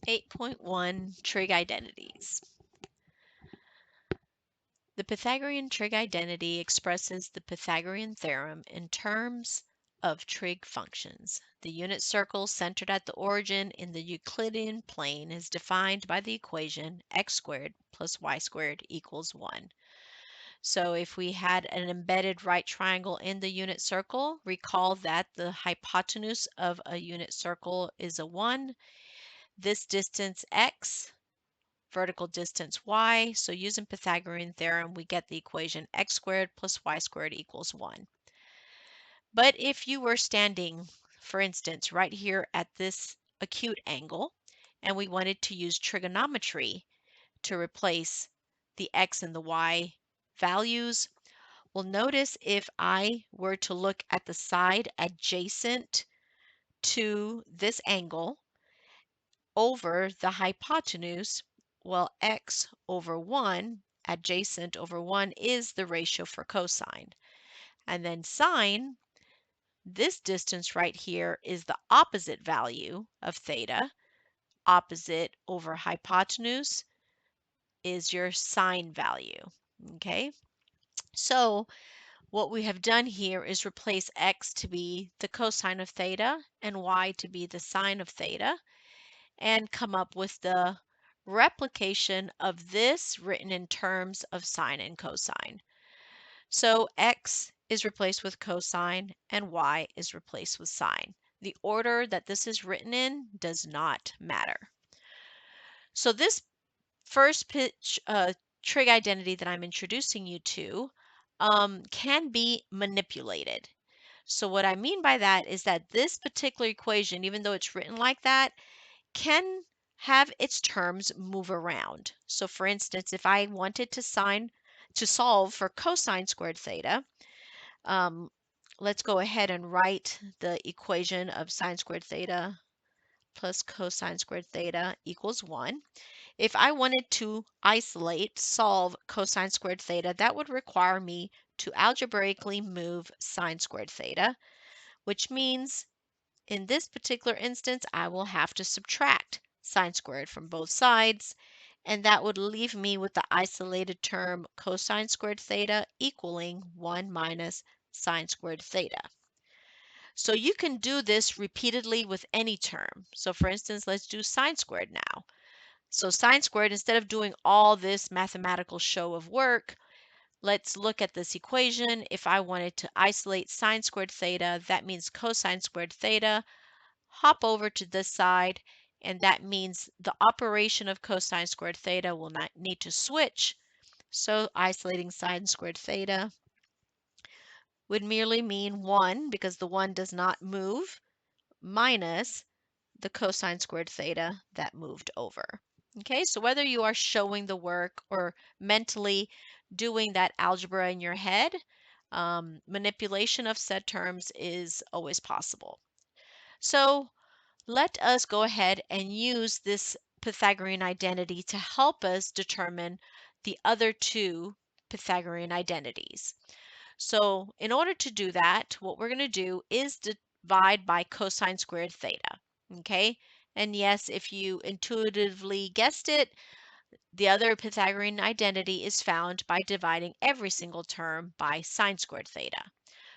8.1 Trig identities. The Pythagorean trig identity expresses the Pythagorean theorem in terms of trig functions. The unit circle centered at the origin in the Euclidean plane is defined by the equation x squared plus y squared equals 1. So if we had an embedded right triangle in the unit circle, recall that the hypotenuse of a unit circle is a 1. This distance x, vertical distance y. So using Pythagorean theorem, we get the equation x squared plus y squared equals 1. But if you were standing, for instance, right here at this acute angle, and we wanted to use trigonometry to replace the x and the y values, well, notice if I were to look at the side adjacent to this angle over the hypotenuse, well, x over 1, adjacent over 1, is the ratio for cosine. And then sine, this distance right here is the opposite value of theta. Opposite over hypotenuse is your sine value. Okay, so what we have done here is replace x to be the cosine of theta and y to be the sine of theta, and come up with the replication of this written in terms of sine and cosine. So x is replaced with cosine and y is replaced with sine. The order that this is written in does not matter. So this first trig identity that I'm introducing you to can be manipulated. So what I mean by that is that this particular equation, even though it's written like that, can have its terms move around. So for instance, if I wanted to solve for cosine squared theta, let's go ahead and write the equation of sine squared theta plus cosine squared theta equals 1. If I wanted to solve cosine squared theta, that would require me to algebraically move sine squared theta, which means in this particular instance, I will have to subtract sine squared from both sides, and that would leave me with the isolated term cosine squared theta equaling 1 minus sine squared theta. So you can do this repeatedly with any term. So for instance, let's do sine squared now. So sine squared, instead of doing all this mathematical show of work, let's look at this equation. If I wanted to isolate sine squared theta, that means cosine squared theta. Hop over to this side, and that means the operation of cosine squared theta will not need to switch. So isolating sine squared theta would merely mean 1, because the 1 does not move, minus the cosine squared theta that moved over. Okay, so whether you are showing the work or mentally doing that algebra in your head, manipulation of said terms is always possible. So let us go ahead and use this Pythagorean identity to help us determine the other two Pythagorean identities. So in order to do that, what we're going to do is divide by cosine squared theta. Okay, and yes, if you intuitively guessed it, the other Pythagorean identity is found by dividing every single term by sine squared theta.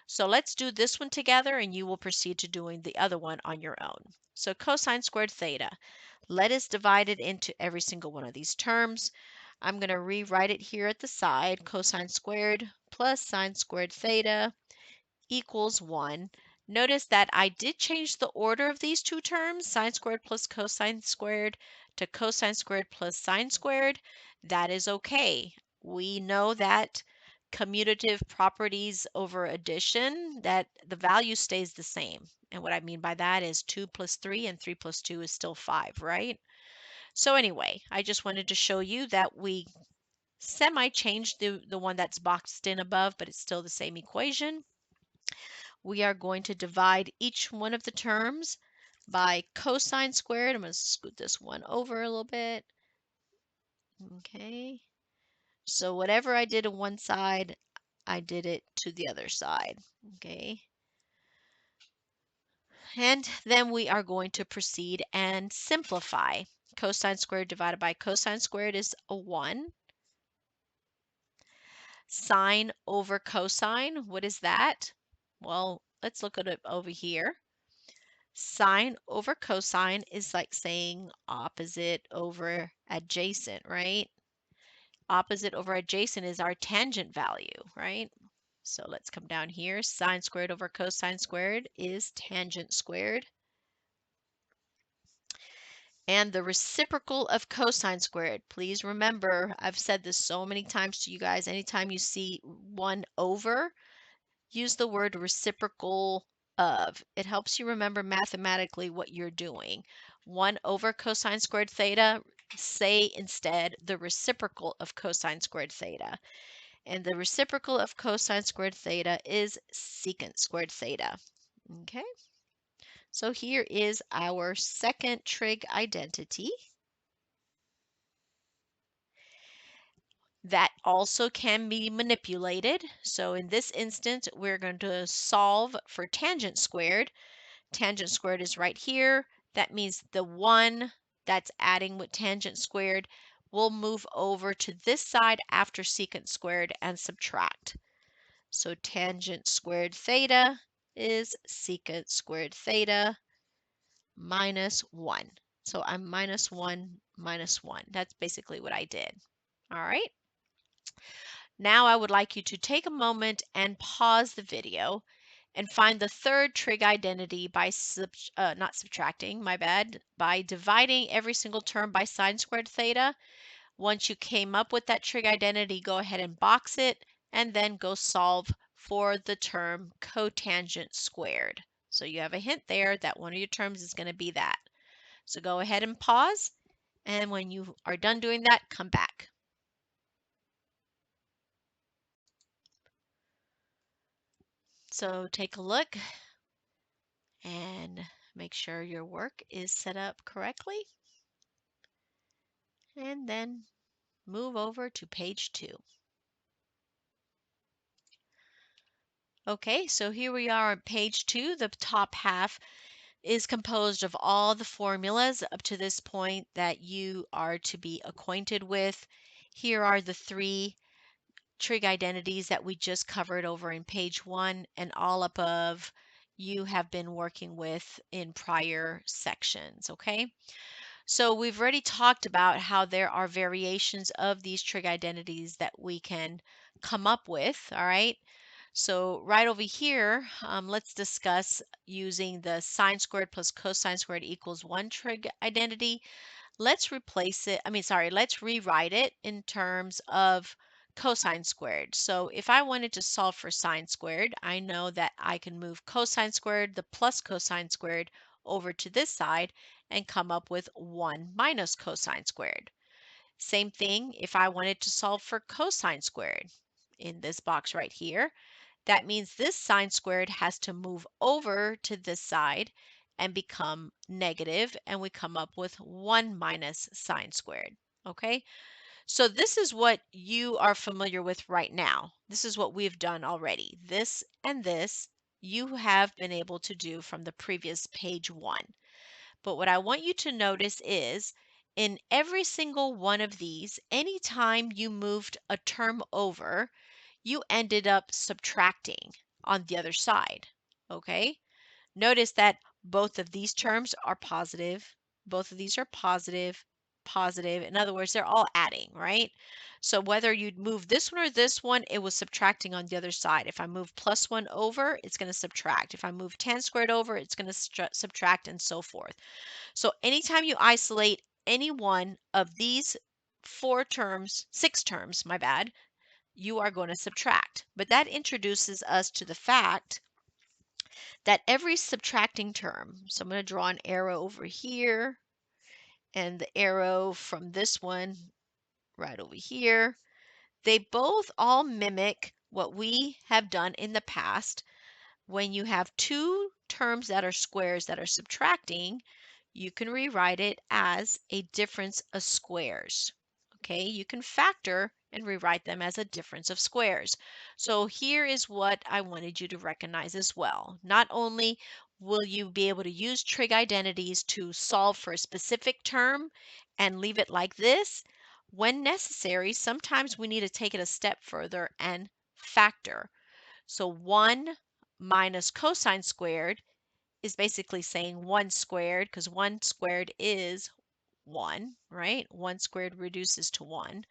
So let's do this one together, and you will proceed to doing the other one on your own. So cosine squared theta, let us divide it into every single one of these terms. I'm going to rewrite it here at the side. Cosine squared plus sine squared theta equals 1. Notice that I did change the order of these two terms, sine squared plus cosine squared, to cosine squared plus sine squared. That is okay. We know that commutative properties over addition, that the value stays the same. And what I mean by that is 2 plus 3 and 3 plus 2 is still 5, right? So anyway, I just wanted to show you that we semi-changed the one that's boxed in above, but it's still the same equation. We are going to divide each one of the terms by cosine squared. I'm going to scoot this one over a little bit. Okay. So whatever I did on one side, I did it to the other side. Okay. And then we are going to proceed and simplify. Cosine squared divided by cosine squared is a 1. Sine over cosine, what is that? Well, let's look at it over here. Sine over cosine is like saying opposite over adjacent, right? Opposite over adjacent is our tangent value, right? So let's come down here. Sine squared over cosine squared is tangent squared. And the reciprocal of cosine squared. Please remember, I've said this so many times to you guys. Anytime you see 1 over, use the word reciprocal of. It helps you remember mathematically what you're doing. 1 over cosine squared theta, say instead the reciprocal of cosine squared theta. And the reciprocal of cosine squared theta is secant squared theta. Okay, so here is our second trig identity. That also can be manipulated. So in this instance, we're going to solve for tangent squared. Tangent squared is right here. That means the 1 that's adding with tangent squared will move over to this side after secant squared and subtract. So tangent squared theta is secant squared theta minus 1. So I'm minus 1 minus 1. That's basically what I did. All right. Now I would like you to take a moment and pause the video and find the third trig identity by not subtracting, my bad, by dividing every single term by sine squared theta. Once you came up with that trig identity, go ahead and box it and then go solve for the term cotangent squared. So you have a hint there that one of your terms is going to be that. So go ahead and pause, and when you are done doing that, come back. So take a look and make sure your work is set up correctly. And then move over to page 2. Okay, so here we are on page 2. The top half is composed of all the formulas up to this point that you are to be acquainted with. Here are the 3 trig identities that we just covered over in page 1, and all above you have been working with in prior sections, okay? So we've already talked about how there are variations of these trig identities that we can come up with, all right? So right over here, let's discuss using the sine squared plus cosine squared equals 1 trig identity. Let's let's rewrite it in terms of cosine squared. So if I wanted to solve for sine squared, I know that I can move cosine squared, the plus cosine squared, over to this side and come up with 1 minus cosine squared. Same thing if I wanted to solve for cosine squared in this box right here. That means this sine squared has to move over to this side and become negative, and we come up with 1 minus sine squared. Okay, so this is what you are familiar with right now. This is what we've done already. This and this you have been able to do from the previous page 1. But what I want you to notice is in every single one of these, anytime you moved a term over, you ended up subtracting on the other side, okay? Notice that both of these terms are positive. Both of these are positive, positive. In other words, they're all adding, right? So whether you'd move this one or this one, it was subtracting on the other side. If I move plus 1 over, it's going to subtract. If I move tan squared over, it's going to subtract, and so forth. So anytime you isolate any one of these 6 terms, my bad, you are going to subtract. But that introduces us to the fact that every subtracting term, so I'm going to draw an arrow over here and the arrow from this one right over here, they both all mimic what we have done in the past. When you have 2 terms that are squares that are subtracting, you can rewrite it as a difference of squares. Okay, you can factor and rewrite them as a difference of squares. So here is what I wanted you to recognize as well. Not only will you be able to use trig identities to solve for a specific term and leave it like this? When necessary, sometimes we need to take it a step further and factor. So 1 minus cosine squared is basically saying 1 squared, because 1 squared is 1, right? 1 squared reduces to 1.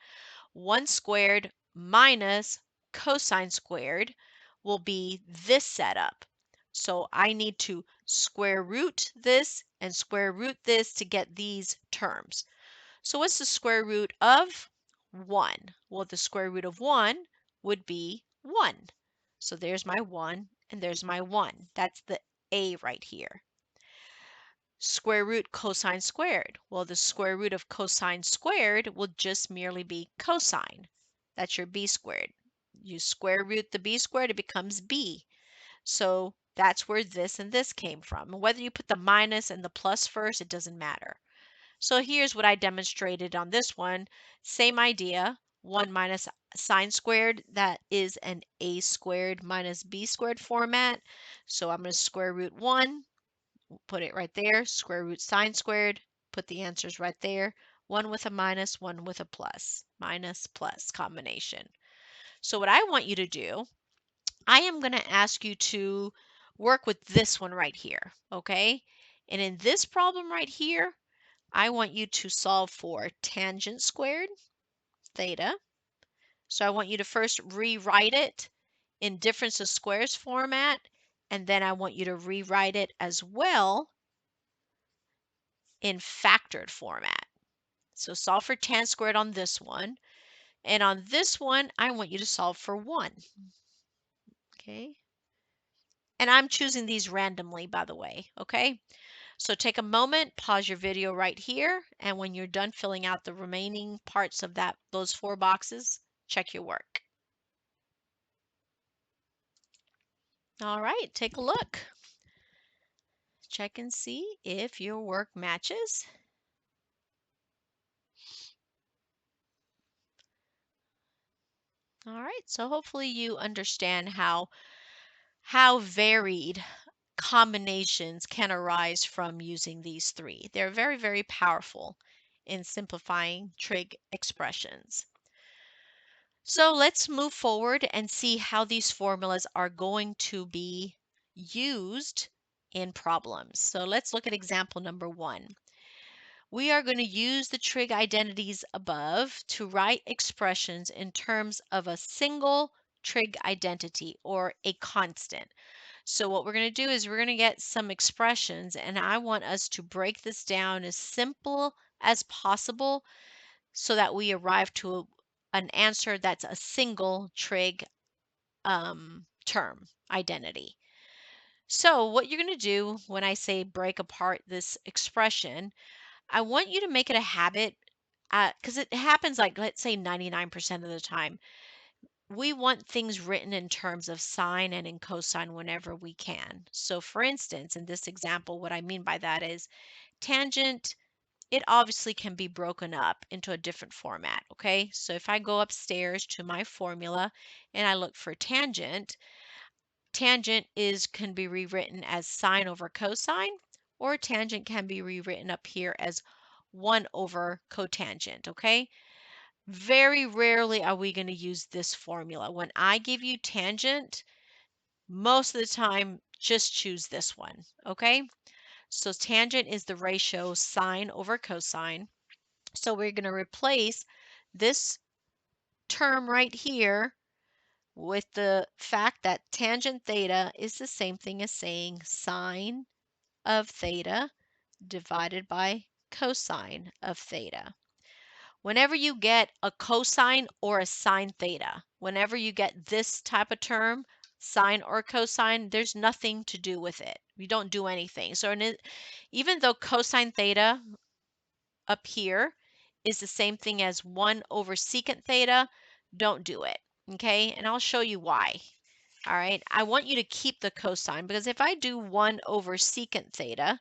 1 squared minus cosine squared will be this setup. So I need to square root this and square root this to get these terms. So what's the square root of 1? Well, the square root of 1 would be 1. So there's my 1 and there's my 1. That's the A right here. Square root cosine squared. Well, the square root of cosine squared will just merely be cosine. That's your b squared. You square root the b squared, it becomes b. So that's where this and this came from. Whether you put the minus and the plus first, it doesn't matter. So here's what I demonstrated on this one. Same idea. 1 minus sine squared, that is an a squared minus b squared format. So I'm going to square root 1. Put it right there, square root sine squared, put the answers right there. One with a minus, one with a plus, minus plus combination. So what I want you to do, I am going to ask you to work with this one right here, okay? And in this problem right here, I want you to solve for tangent squared theta. So I want you to first rewrite it in difference of squares format, and then I want you to rewrite it as well in factored format. So solve for tan squared on this one. And on this one, I want you to solve for 1. Okay. And I'm choosing these randomly, by the way. Okay. So take a moment, pause your video right here. And when you're done filling out the remaining parts of those 4 boxes, check your work. All right. Take a look. Check and see if your work matches. All right. So hopefully you understand how varied combinations can arise from using these 3. They're very, very powerful in simplifying trig expressions. So let's move forward and see how these formulas are going to be used in problems. So let's look at example number 1. We are going to use the trig identities above to write expressions in terms of a single trig identity or a constant. So what we're going to do is we're going to get some expressions, and I want us to break this down as simple as possible so that we arrive to an answer that's a single trig term identity. So what you're going to do when I say break apart this expression, I want you to make it a habit because it happens like, let's say 99% of the time. We want things written in terms of sine and in cosine whenever we can. So for instance, in this example, what I mean by that is tangent, it obviously can be broken up into a different format, okay? So if I go upstairs to my formula and I look for tangent, tangent can be rewritten as sine over cosine, or tangent can be rewritten up here as 1 over cotangent, okay? Very rarely are we going to use this formula. When I give you tangent, most of the time, just choose this one, okay? So tangent is the ratio sine over cosine. So we're going to replace this term right here with the fact that tangent theta is the same thing as saying sine of theta divided by cosine of theta. Whenever you get a cosine or a sine theta, whenever you get this type of term, sine or cosine, there's nothing to do with it. You don't do anything. So even though cosine theta up here is the same thing as 1 over secant theta, don't do it. Okay, and I'll show you why. All right, I want you to keep the cosine because if I do 1 over secant theta,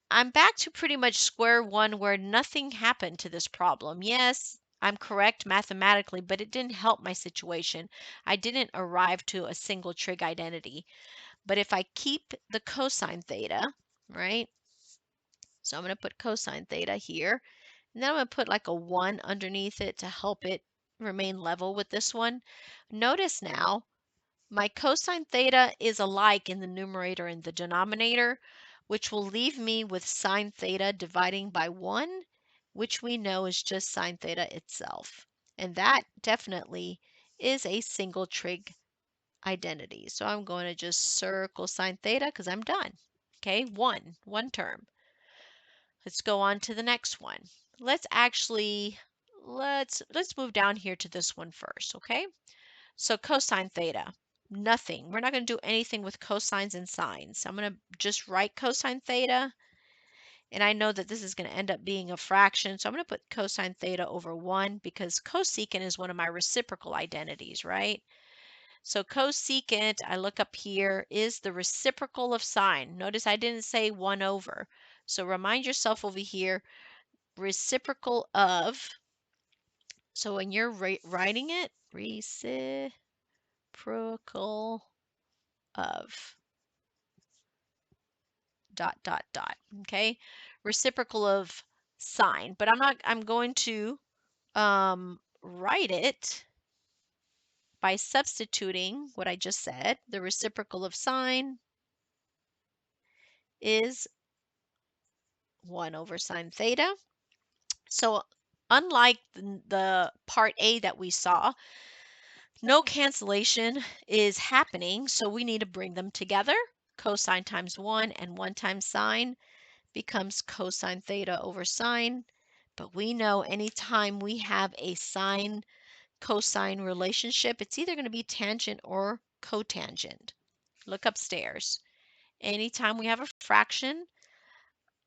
I'm back to pretty much square one where nothing happened to this problem. Yes, I'm correct mathematically, but it didn't help my situation. I didn't arrive to a single trig identity. But if I keep the cosine theta, right? So I'm going to put cosine theta here. And then I'm going to put like a 1 underneath it to help it remain level with this one. Notice now, my cosine theta is alike in the numerator and the denominator, which will leave me with sine theta dividing by 1, which we know is just sine theta itself. And that definitely is a single trig identity. So I'm going to just circle sine theta because I'm done. Okay, one term. Let's go on to the next one. Let's move down here to this one first, okay? So cosine theta, nothing. We're not going to do anything with cosines and sines. I'm going to just write cosine theta, and I know that this is going to end up being a fraction, so I'm going to put cosine theta over 1 because cosecant is one of my reciprocal identities, right? So cosecant, I look up here, is the reciprocal of sine. Notice I didn't say 1 over. So remind yourself over here, reciprocal of, so when you're writing it, reciprocal of dot, dot, dot, okay? Reciprocal of sine, but I'm going to write it by substituting what I just said. The reciprocal of sine is 1 over sine theta. So unlike the part A that we saw, no cancellation is happening, so we need to bring them together. Cosine times 1 and 1 times sine becomes cosine theta over sine. But we know anytime we have a sine cosine relationship, it's either going to be tangent or cotangent. Look upstairs. Anytime we have a fraction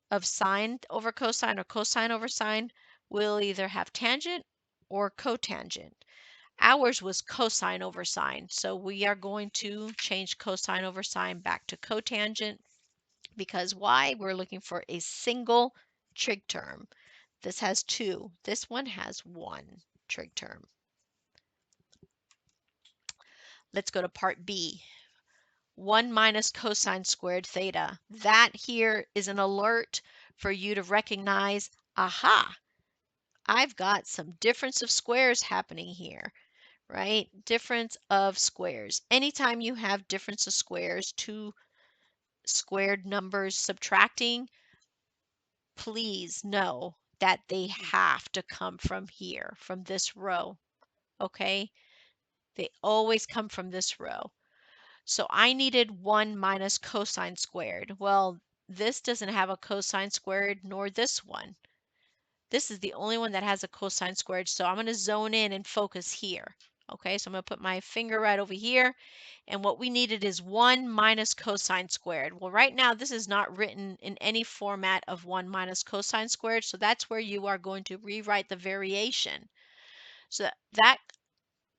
of sine over cosine or cosine over sine, we'll either have tangent or cotangent. Ours was cosine over sine, so we are going to change cosine over sine back to cotangent because why? We're looking for a single trig term. This has 2. This one has 1 trig term. Let's go to part B. 1 minus cosine squared theta. That here is an alert for you to recognize, aha, I've got some difference of squares happening here, right? Difference of squares. Anytime you have difference of squares, 2 squared numbers subtracting, please know that they have to come from here, from this row, okay? They always come from this row. So I needed 1 minus cosine squared. Well, this doesn't have a cosine squared, nor this one. This is the only one that has a cosine squared, so I'm going to zone in and focus here. Okay, so I'm going to put my finger right over here, and what we needed is 1 minus cosine squared. Well, right now this is not written in any format of 1 minus cosine squared, so that's where you are going to rewrite the variation. So that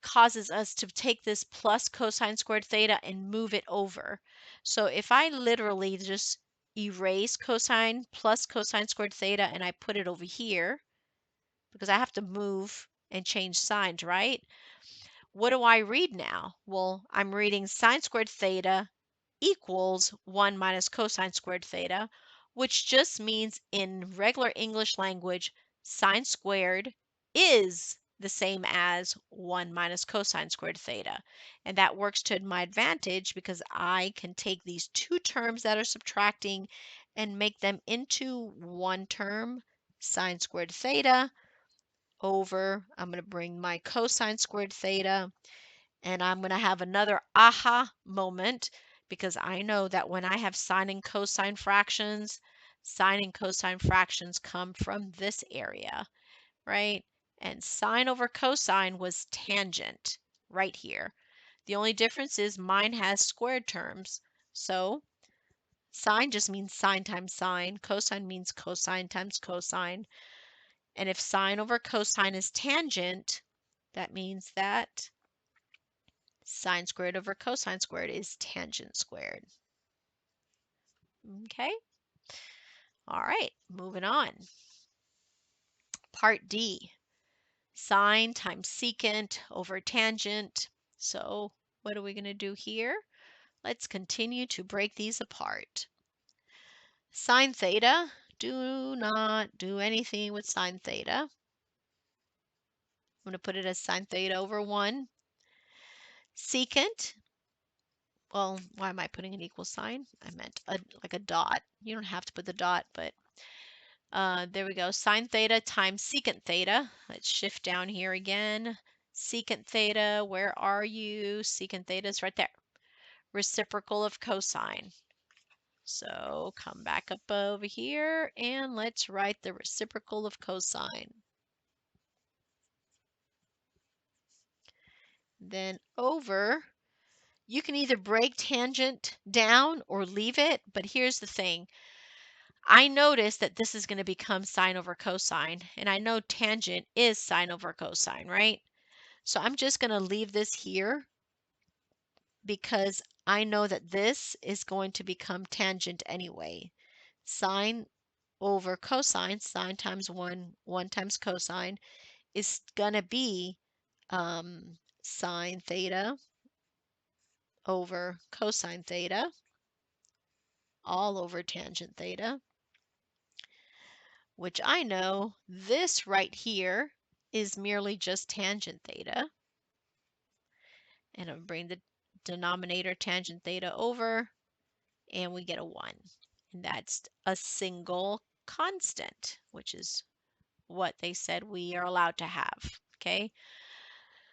causes us to take this plus cosine squared theta and move it over. So if I literally just erase cosine plus cosine squared theta and I put it over here, because I have to move and change signs, right? What do I read now? Well, I'm reading sine squared theta equals 1 minus cosine squared theta, which just means in regular English language, sine squared is the same as 1 minus cosine squared theta. And that works to my advantage because I can take these 2 terms that are subtracting and make them into one term, sine squared theta, over, I'm going to bring my cosine squared theta, and I'm going to have another aha moment because I know that when I have sine and cosine fractions come from this area, right? And sine over cosine was tangent right here. The only difference is mine has squared terms. So sine just means sine times sine. Cosine means cosine times cosine. And if sine over cosine is tangent, that means that sine squared over cosine squared is tangent squared. Okay? All right, moving on. Part D, sine times secant over tangent. So what are we going to do here? Let's continue to break these apart. Sine theta, do not do anything with sine theta. I'm going to put it as sine theta over 1. Secant, well, why am I putting an equal sign? I meant like a dot. You don't have to put the dot, but there we go. Sine theta times secant theta. Let's shift down here again. Secant theta, where are you? Secant theta is right there. Reciprocal of cosine. So come back up over here and let's write the reciprocal of cosine. Then over, you can either break tangent down or leave it, but here's the thing. I notice that this is going to become sine over cosine, and I know tangent is sine over cosine, right? So I'm just going to leave this here because I know that this is going to become tangent anyway. Sine over cosine, sine times 1, 1 times cosine, is going to be sine theta over cosine theta, all over tangent theta, which I know this right here is merely just tangent theta. And I'll bring the denominator tangent theta over, and we get a 1. And that's a single constant, which is what they said we are allowed to have. Okay?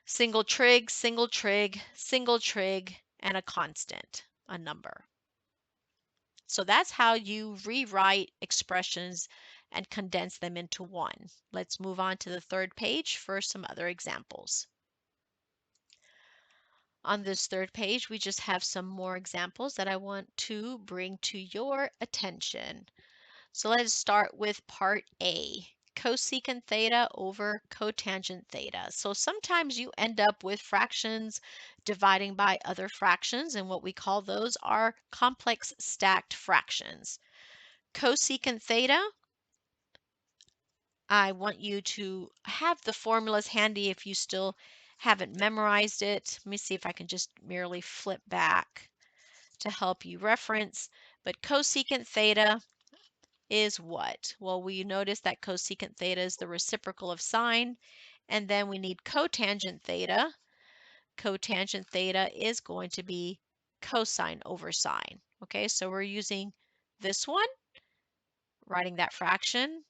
Single trig, single trig, single trig, and a constant, a number. So that's how you rewrite expressions and condense them into one. Let's move on to the third page for some other examples. On this third page, we just have some more examples that I want to bring to your attention. So let's start with part A, cosecant theta over cotangent theta. So sometimes you end up with fractions dividing by other fractions, and what we call those are complex stacked fractions. Cosecant theta, I want you to have the formulas handy if you still haven't memorized it. Let me see if I can just merely flip back to help you reference. But cosecant theta is what? Well, we notice that cosecant theta is the reciprocal of sine, and then we need cotangent theta. Cotangent theta is going to be cosine over sine. Okay, so we're using this one, writing that fraction,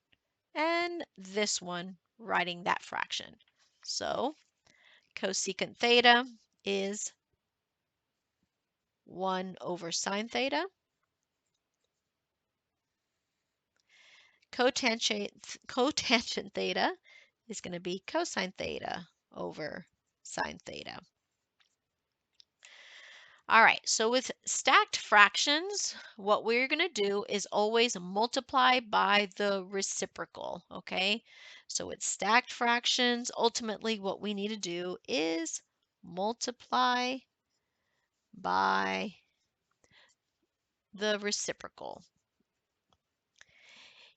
and this one, writing that fraction. So cosecant theta is 1 over sine theta. Cotangent theta is going to be cosine theta over sine theta. All right, so with stacked fractions, what we're going to do is always multiply by the reciprocal, okay? So with stacked fractions, ultimately what we need to do is multiply by the reciprocal.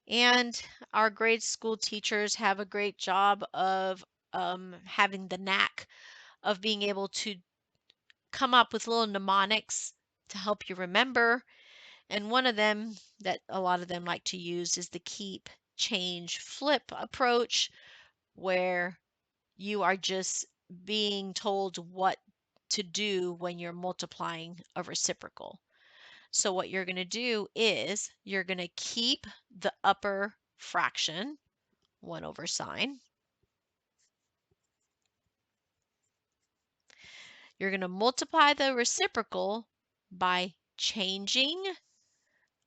And our grade school teachers have a great job of having the knack of being able to come up with little mnemonics to help you remember. And one of them that a lot of them like to use is the keep, change, flip approach, where you are just being told what to do when you're multiplying a reciprocal. So what you're going to do is you're going to keep the upper fraction, 1 over sine. You're going to multiply the reciprocal by changing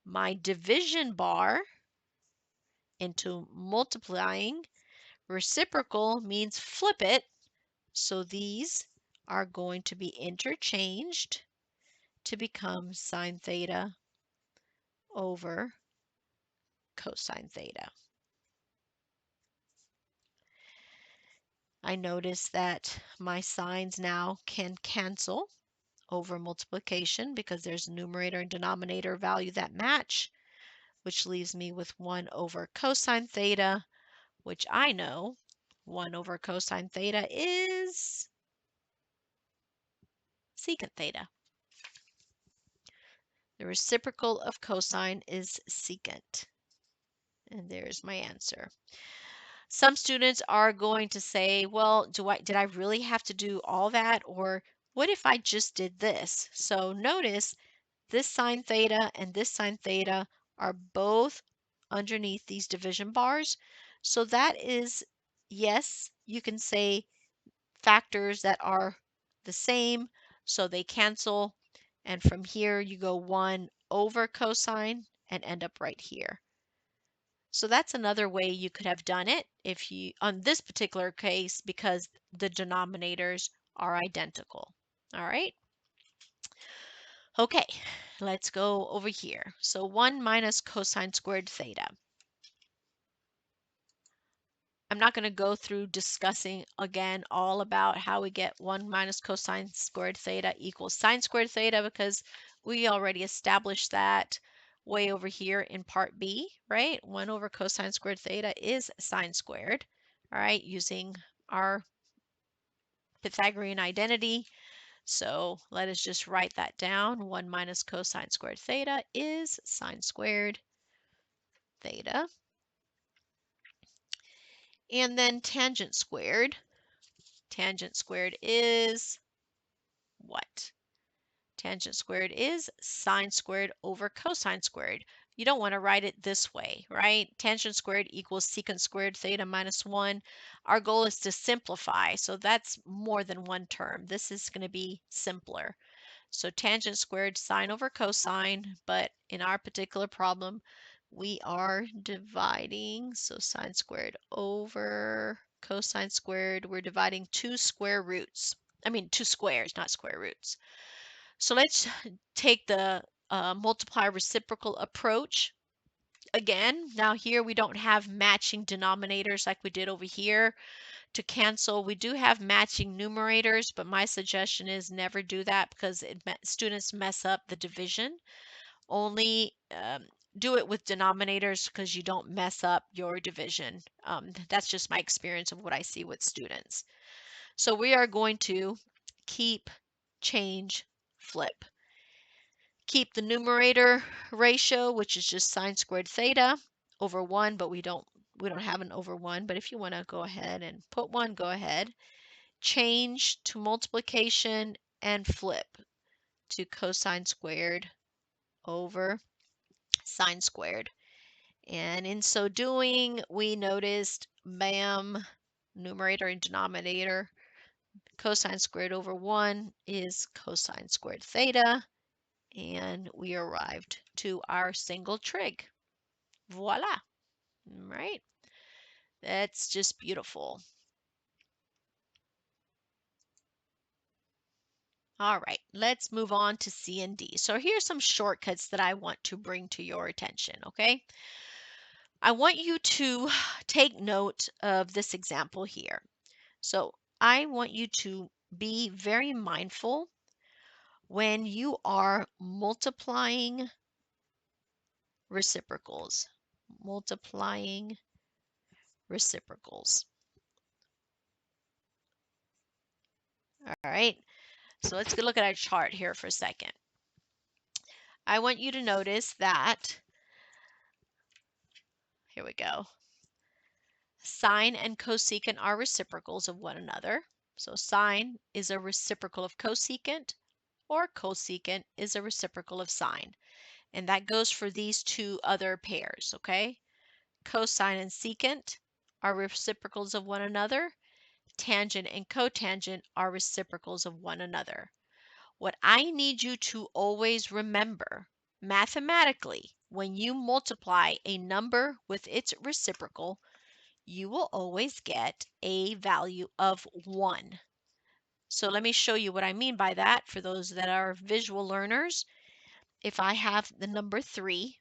my division bar into multiplying. Reciprocal means flip it, so these are going to be interchanged to become sine theta over cosine theta. I notice that my signs now can cancel over multiplication because there's a numerator and denominator value that match, which leaves me with 1 over cosine theta, which I know 1 over cosine theta is secant theta. The reciprocal of cosine is secant. And there's my answer. Some students are going to say, well, did I really have to do all that? Or what if I just did this? So notice this sine theta and this sine theta are both underneath these division bars. So that is, yes, you can say factors that are the same, so they cancel. And from here, you go 1 over cosine and end up right here. So that's another way you could have done it if you, on this particular case, because the denominators are identical. All right. Okay, let's go over here. So 1 minus cosine squared theta. I'm not going to go through discussing again all about how we get 1 minus cosine squared theta equals sine squared theta, because we already established that way over here in part B, right? 1 over cosine squared theta is sine squared, all right, using our Pythagorean identity. So let us just write that down. 1 minus cosine squared theta is sine squared theta. And then tangent squared. Tangent squared is what? Tangent squared is sine squared over cosine squared. You don't want to write it this way, right? Tangent squared equals secant squared theta minus 1. Our goal is to simplify, so that's more than one term. This is going to be simpler. So tangent squared sine over cosine, but in our particular problem, we are dividing, so sine squared over cosine squared, we're dividing two squares, not square roots. So let's take the multiply reciprocal approach. Again, now here we don't have matching denominators like we did over here to cancel. We do have matching numerators, but my suggestion is never do that because students mess up the division. Only do it with denominators because you don't mess up your division. That's just my experience of what I see with students. So we are going to keep, change, flip. Keep the numerator ratio, which is just sine squared theta over 1, but we don't have an over 1, but if you want to go ahead and put 1, go ahead. Change to multiplication and flip to cosine squared over sine squared. And in so doing, we noticed, bam, numerator and denominator, cosine squared over 1 is cosine squared theta, and we arrived to our single trig. Voila, right? That's just beautiful. All right, let's move on to C and D. So here's some shortcuts that I want to bring to your attention, okay? I want you to take note of this example here. So I want you to be very mindful when you are multiplying reciprocals. Multiplying reciprocals. All right, so let's go look at our chart here for a second. I want you to notice that, here we go, sine and cosecant are reciprocals of one another. So sine is a reciprocal of cosecant, or cosecant is a reciprocal of sine. And that goes for these two other pairs, okay? Cosine and secant are reciprocals of one another. Tangent and cotangent are reciprocals of one another. What I need you to always remember, mathematically, when you multiply a number with its reciprocal, you will always get a value of 1. So let me show you what I mean by that for those that are visual learners. If I have the number 3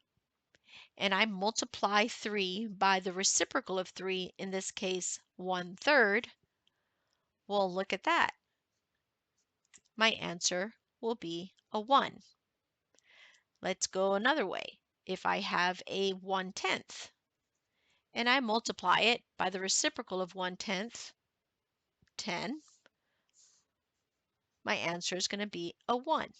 and I multiply 3 by the reciprocal of 3, in this case 1/3, well, look at that. My answer will be a 1. Let's go another way. If I have a 1/10 and I multiply it by the reciprocal of 1/10, 10, my answer is going to be a 1.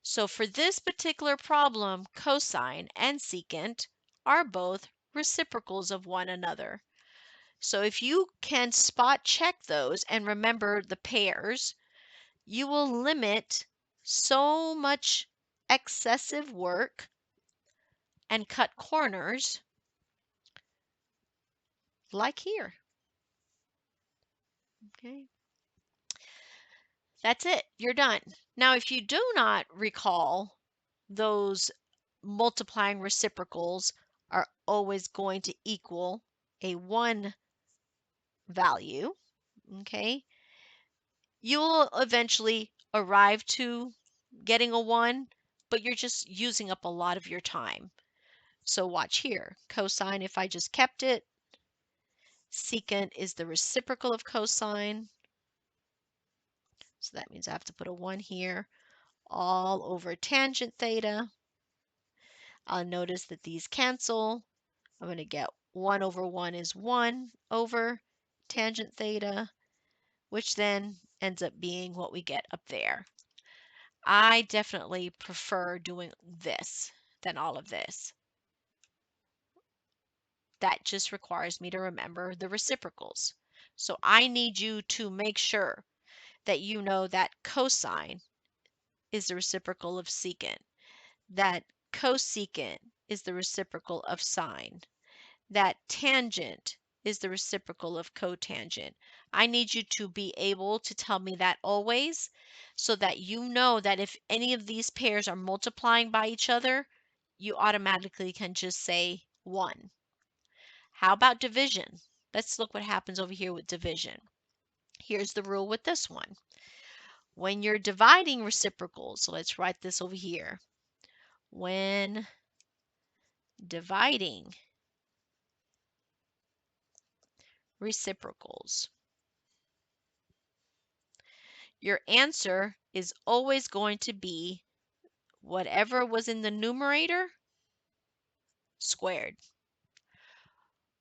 So for this particular problem, cosine and secant are both reciprocals of one another. So if you can spot check those and remember the pairs, you will limit so much excessive work and cut corners like here. Okay, that's it. You're done. Now, if you do not recall, those multiplying reciprocals are always going to equal a 1 value. Okay, you will eventually arrive to getting a 1, but you're just using up a lot of your time. So watch here. Cosine, if I just kept it, secant is the reciprocal of cosine. So that means I have to put a 1 here, all over tangent theta. I'll notice that these cancel. I'm going to get 1 over 1 is 1 over tangent theta, which then ends up being what we get up there. I definitely prefer doing this than all of this. That just requires me to remember the reciprocals. So I need you to make sure that you know that cosine is the reciprocal of secant, that cosecant is the reciprocal of sine, that tangent is the reciprocal of cotangent. I need you to be able to tell me that always so that you know that if any of these pairs are multiplying by each other, you automatically can just say 1. How about division? Let's look what happens over here with division. Here's the rule with this one. When you're dividing reciprocals, so let's write this over here. When dividing reciprocals, your answer is always going to be whatever was in the numerator squared.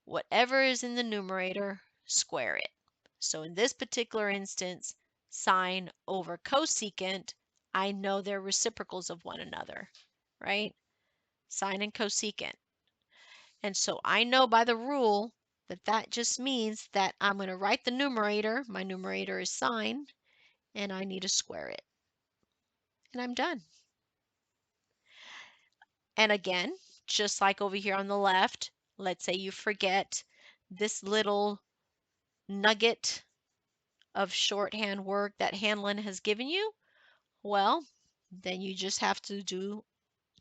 Whatever is in the numerator, square it. So in this particular instance, sine over cosecant, I know they're reciprocals of one another, right? Sine and cosecant. And so I know by the rule that that just means that I'm going to write the numerator. My numerator is sine, and I need to square it. And I'm done. And again, just like over here on the left, let's say you forget this little nugget of shorthand work that Hanlon has given you. Well, then you just have to do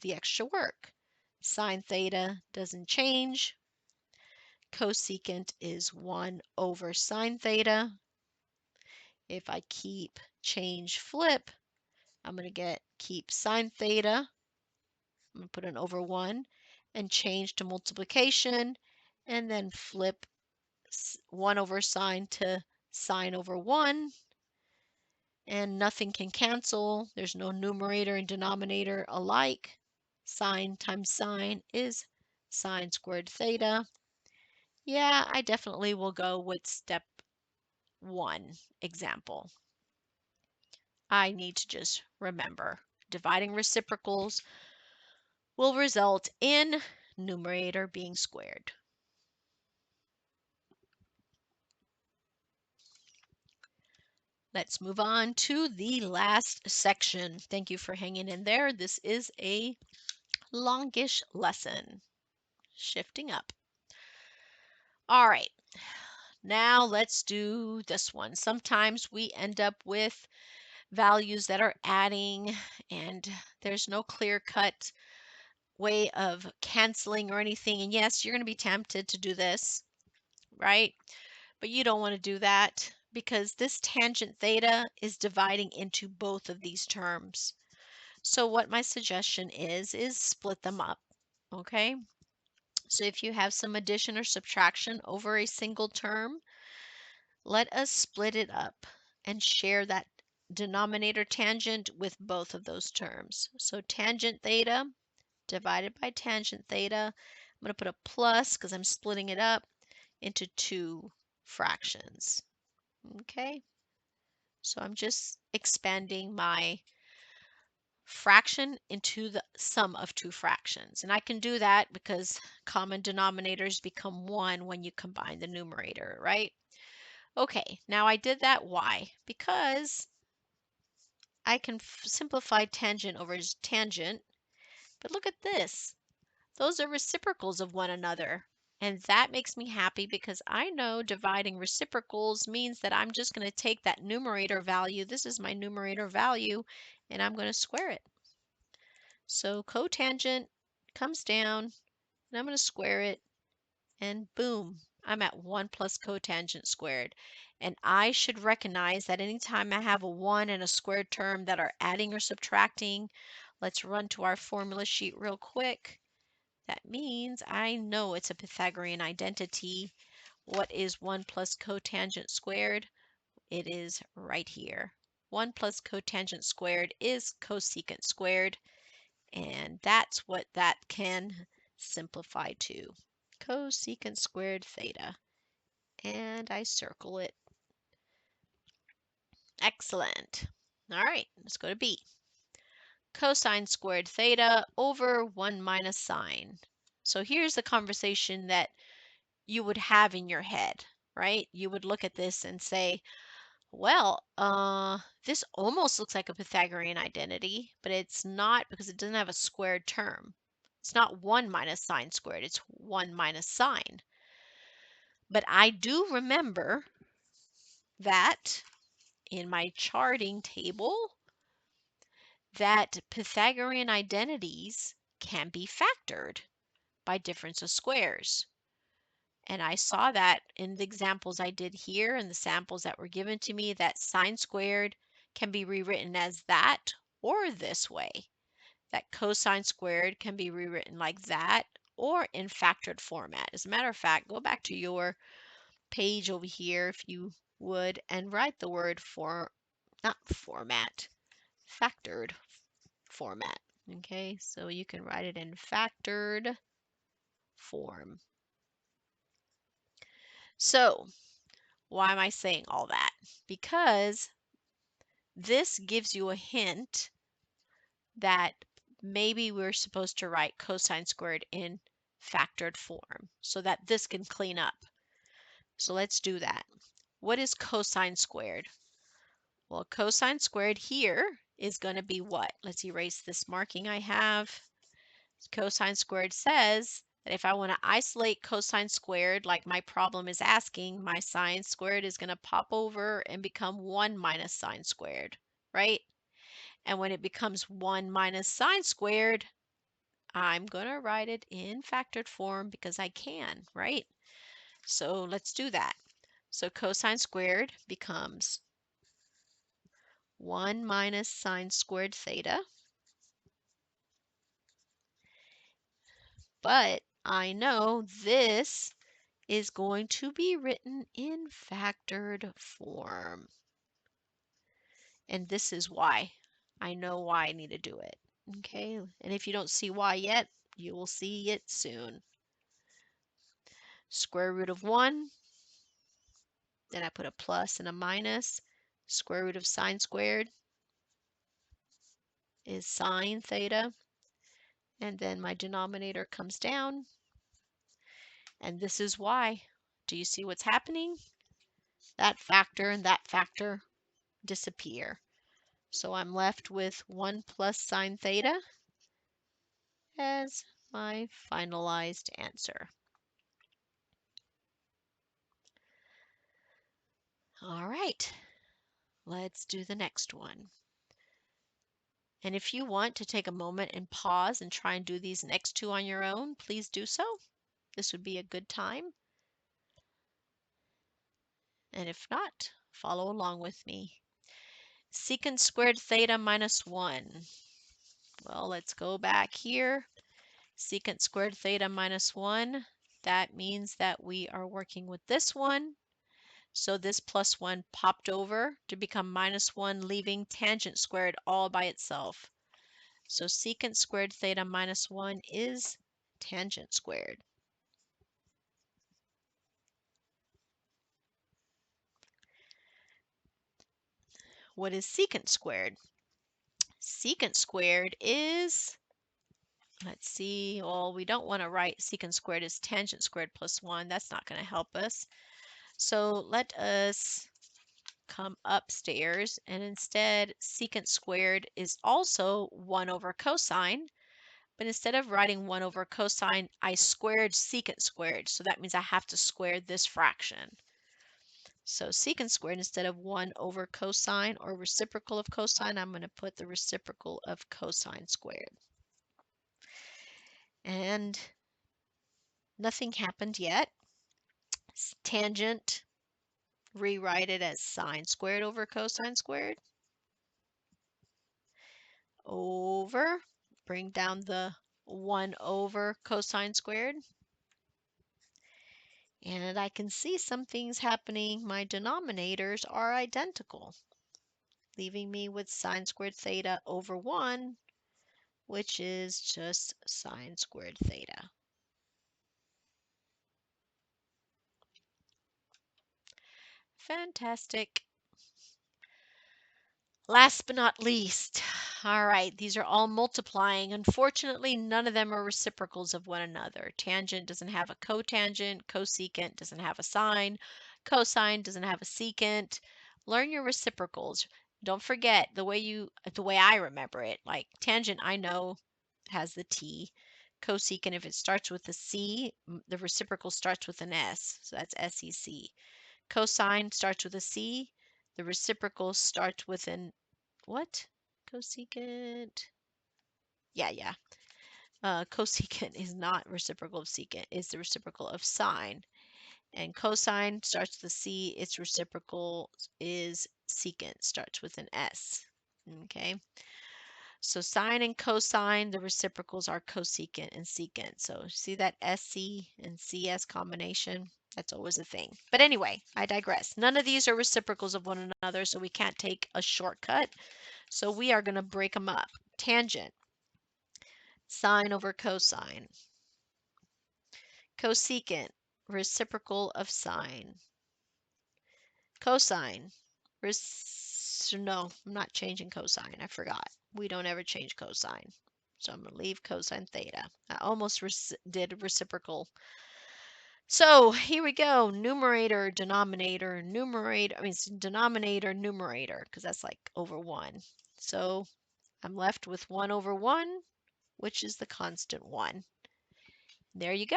the extra work. Sine theta doesn't change. Cosecant is 1 over sine theta. If I keep change flip, I'm going to get keep sine theta. I'm going to put an over 1 and change to multiplication and then flip 1 over sine to sine over 1. And nothing can cancel. There's no numerator and denominator alike. Sine times sine is sine squared theta. Yeah, I definitely will go with step 1 example. I need to just remember dividing reciprocals will result in numerator being squared. Let's move on to the last section. Thank you for hanging in there. This is a longish lesson. Shifting up. All right, now let's do this one. Sometimes we end up with values that are adding and there's no clear-cut way of canceling or anything. And yes, you're going to be tempted to do this, right? But you don't want to do that because this tangent theta is dividing into both of these terms. So what my suggestion is split them up, okay? So if you have some addition or subtraction over a single term, let us split it up and share that denominator tangent with both of those terms. So tangent theta divided by tangent theta, I'm going to put a plus because I'm splitting it up into 2 fractions. Okay, so I'm just expanding my fraction into the sum of two fractions. And I can do that because common denominators become 1 when you combine the numerator, right? Okay, now I did that. Why? Because I can simplify tangent over tangent. But look at this. Those are reciprocals of one another. And that makes me happy because I know dividing reciprocals means that I'm just going to take that numerator value. This is my numerator value, and I'm going to square it. So cotangent comes down, and I'm going to square it, and boom, I'm at 1 plus cotangent squared. And I should recognize that anytime I have a 1 and a squared term that are adding or subtracting, let's run to our formula sheet real quick. That means I know it's a Pythagorean identity. What is 1 plus cotangent squared? It is right here. 1 plus cotangent squared is cosecant squared. And that's what that can simplify to. Cosecant squared theta. And I circle it. Excellent. All right, let's go to B. Cosine squared theta over 1 minus sine. So here's the conversation that you would have in your head, right? You would look at this and say, well, this almost looks like a Pythagorean identity, but it's not because it doesn't have a squared term. It's not 1 minus sine squared, it's 1 minus sine. But I do remember that in my charting table that Pythagorean identities can be factored by difference of squares. And I saw that in the examples I did here and the samples that were given to me that sine squared can be rewritten as that or this way. That cosine squared can be rewritten like that or in factored format. As a matter of fact, go back to your page over here if you would and write the word not format, factored format. Okay, so you can write it in factored form. So why am I saying all that? Because this gives you a hint that maybe we're supposed to write cosine squared in factored form so that this can clean up. So let's do that. What is cosine squared? Well, cosine squared here is going to be what? Let's erase this marking I have. Cosine squared says that if I want to isolate cosine squared, like my problem is asking, my sine squared is going to pop over and become 1 minus sine squared, right? And when it becomes 1 minus sine squared, I'm going to write it in factored form because I can, right? So let's do that. So cosine squared becomes 1 minus sine squared theta. But I know this is going to be written in factored form. And this is why. I know why I need to do it. Okay, and if you don't see why yet, you will see it soon. Square root of 1, then I put a plus and a minus. Square root of sine squared is sine theta. And then my denominator comes down. And this is why. Do you see what's happening? That factor and that factor disappear. So I'm left with 1 plus sine theta as my finalized answer. All right, let's do the next one. And if you want to take a moment and pause and try and do these next two on your own, please do so. This would be a good time. And if not, follow along with me. Secant squared theta minus 1. Well, let's go back here. Secant squared theta minus 1. That means that we are working with this one. So this plus 1 popped over to become minus 1, leaving tangent squared all by itself. So secant squared theta minus 1 is tangent squared. What is secant squared? Secant squared is, let's see, well, we don't want to write secant squared as tangent squared plus 1. That's not going to help us. So let us come upstairs, and instead secant squared is also 1 over cosine, but instead of writing 1 over cosine, I squared secant squared, so that means I have to square this fraction. So secant squared, instead of 1 over cosine or reciprocal of cosine, I'm going to put the reciprocal of cosine squared. And nothing happened yet. Tangent, rewrite it as sine squared over cosine squared. Over, bring down the 1 over cosine squared. And I can see some things happening. My denominators are identical, leaving me with sine squared theta over 1, which is just sine squared theta. Fantastic. Last but not least, all right, these are all multiplying. Unfortunately, none of them are reciprocals of one another. Tangent doesn't have a cotangent, cosecant doesn't have a sine, cosine doesn't have a secant. Learn your reciprocals. Don't forget the way I remember it. Like tangent, I know has the T. Cosecant, if it starts with a C, the reciprocal starts with an S, so that's SEC. Cosine starts with a C. The reciprocal starts with an what? Cosecant. Yeah. Cosecant is not reciprocal of secant. It's the reciprocal of sine. And cosine starts with a C. Its reciprocal is secant. Starts with an S. Okay. So sine and cosine, the reciprocals are cosecant and secant. So see that SC and CS combination? That's always a thing. But anyway, I digress. None of these are reciprocals of one another, so we can't take a shortcut. So we are going to break them up. Tangent, sine over cosine. Cosecant, reciprocal of sine. Cosine, no, I'm not changing cosine. I forgot. We don't ever change cosine. So I'm going to leave cosine theta. I almost did reciprocal. So here we go. Numerator, denominator, numerator. I mean, it's denominator, numerator, because that's like over 1. So I'm left with 1 over 1, which is the constant 1. There you go.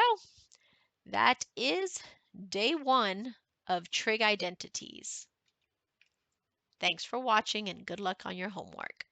That is day 1 of trig identities. Thanks for watching and good luck on your homework.